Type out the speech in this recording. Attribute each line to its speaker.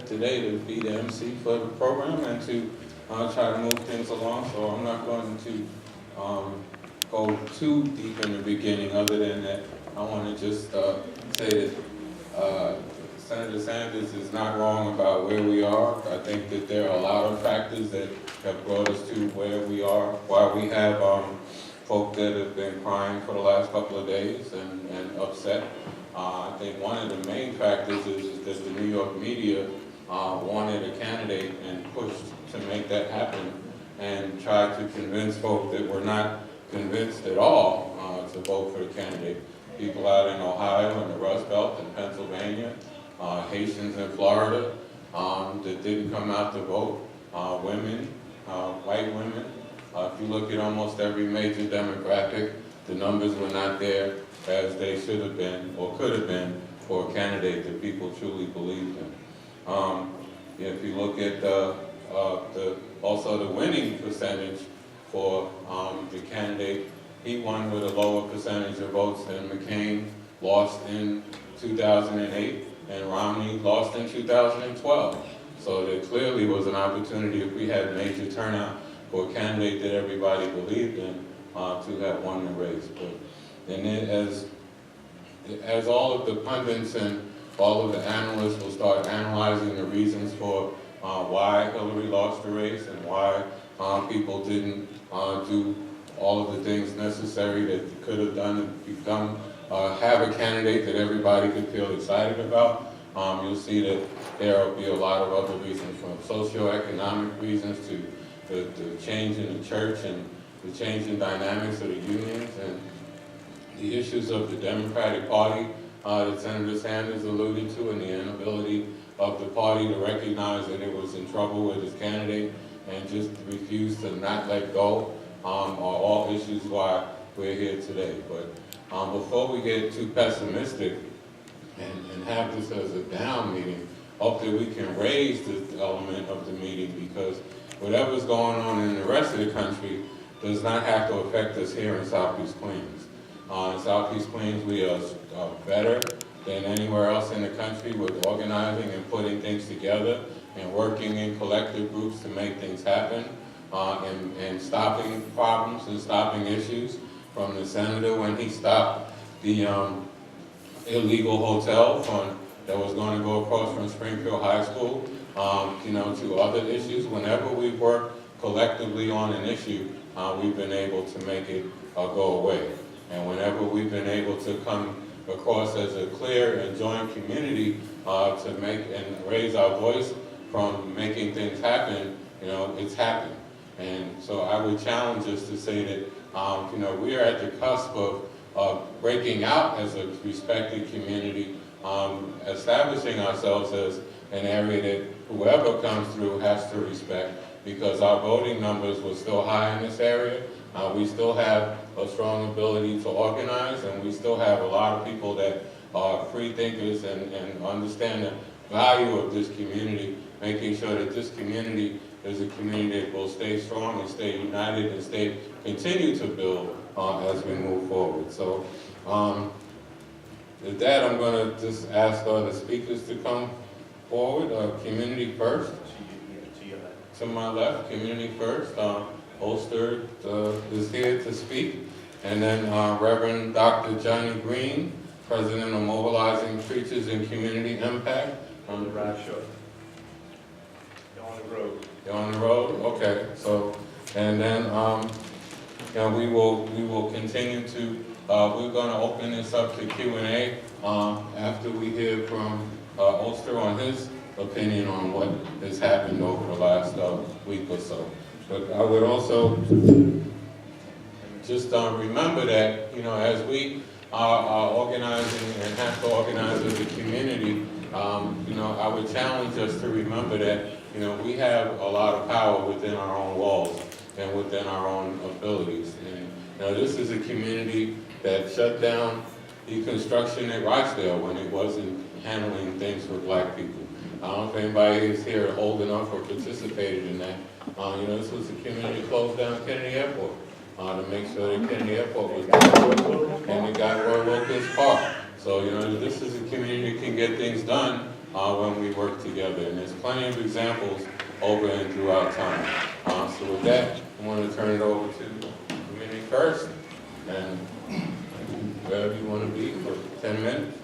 Speaker 1: today to be the MC for the program and to try to move things along. So I'm not going to go too deep in the beginning, other than that I want to just say that Senator Sanders is not wrong about where we are. I think that there are a lot of factors that have brought us to where we are, why we have folk that have been crying for the last couple of days and upset. I think one of the main factors is that the New York media wanted a candidate and pushed to make that happen and tried to convince folk that were not convinced at all to vote for the candidate. People out in Ohio and the Rust Belt and Pennsylvania, Haitians in Florida that didn't come out to vote, women, white women. If you look at almost every major demographic, the numbers were not there as they should have been or could have been for a candidate that people truly believed in. If you look at also the winning percentage for the candidate, he won with a lower percentage of votes than McCain lost in 2008 and Romney lost in 2012. So there clearly was an opportunity, if we had major turnout, for a candidate that everybody believed in to have won the race. And then as all of the pundits and all of the analysts will start analyzing the reasons for why Hillary lost the race and why people didn't do all of the things necessary that they could have done to have a candidate that everybody could feel excited about, you'll see that there will be a lot of other reasons, from socioeconomic reasons to the change in the church and the change in dynamics of the unions and the issues of the Democratic Party that Senator Sanders alluded to, and the inability of the party to recognize that it was in trouble with its candidate and just refuse to not let go, are all issues why we're here today. But before we get too pessimistic and have this as a down meeting, hopefully we can raise this element of the meeting, because whatever's going on in the rest of the country does not have to affect us here in Southeast Queens. In Southeast Queens, we are better than anywhere else in the country with organizing and putting things together and working in collective groups to make things happen, and stopping problems and stopping issues, from the senator when he stopped the illegal hotel that was going to go across from Springfield High School, to other issues. Whenever we work collectively on an issue, we've been able to make it go away. And whenever we've been able to come across as a clear and joint community to make and raise our voice from making things happen, it's happened. And so I would challenge us to say that, we are at the cusp of breaking out as a respected community, establishing ourselves as an area that whoever comes through has to respect, because our voting numbers were still high in this area. We still have a strong ability to organize, and we still have a lot of people that are free thinkers and understand the value of this community, making sure that this community is a community that will stay strong and stay united and continue to build as we move forward. So with that, I'm going to just ask the speakers to come forward. Community first. To my left, community first. Ulster is here to speak. And then Reverend Dr. Johnny Green, President of Mobilizing Preachers in Community Impact.
Speaker 2: On the right show. You're on the road.
Speaker 1: You're on the road? Okay. So, and then we will continue to, we're going to open this up to Q&A after we hear from Ulster on his opinion on what has happened over the last week or so. But I would also just remember that, as we are organizing and have to organize as a community, I would challenge us to remember that, we have a lot of power within our own walls and within our own abilities. And, this is a community that shut down the construction at Rochdale when it wasn't handling things for black people. I don't know if anybody is here old enough or participated in that. This was a community that closed down Kennedy Airport to make sure that Kennedy Airport was built, and it got Roy Wilkins Park. So, this is a community that can get things done when we work together. And there's plenty of examples over and throughout time. So with that, I want to turn it over to the committee first, and wherever you want to be for 10 minutes.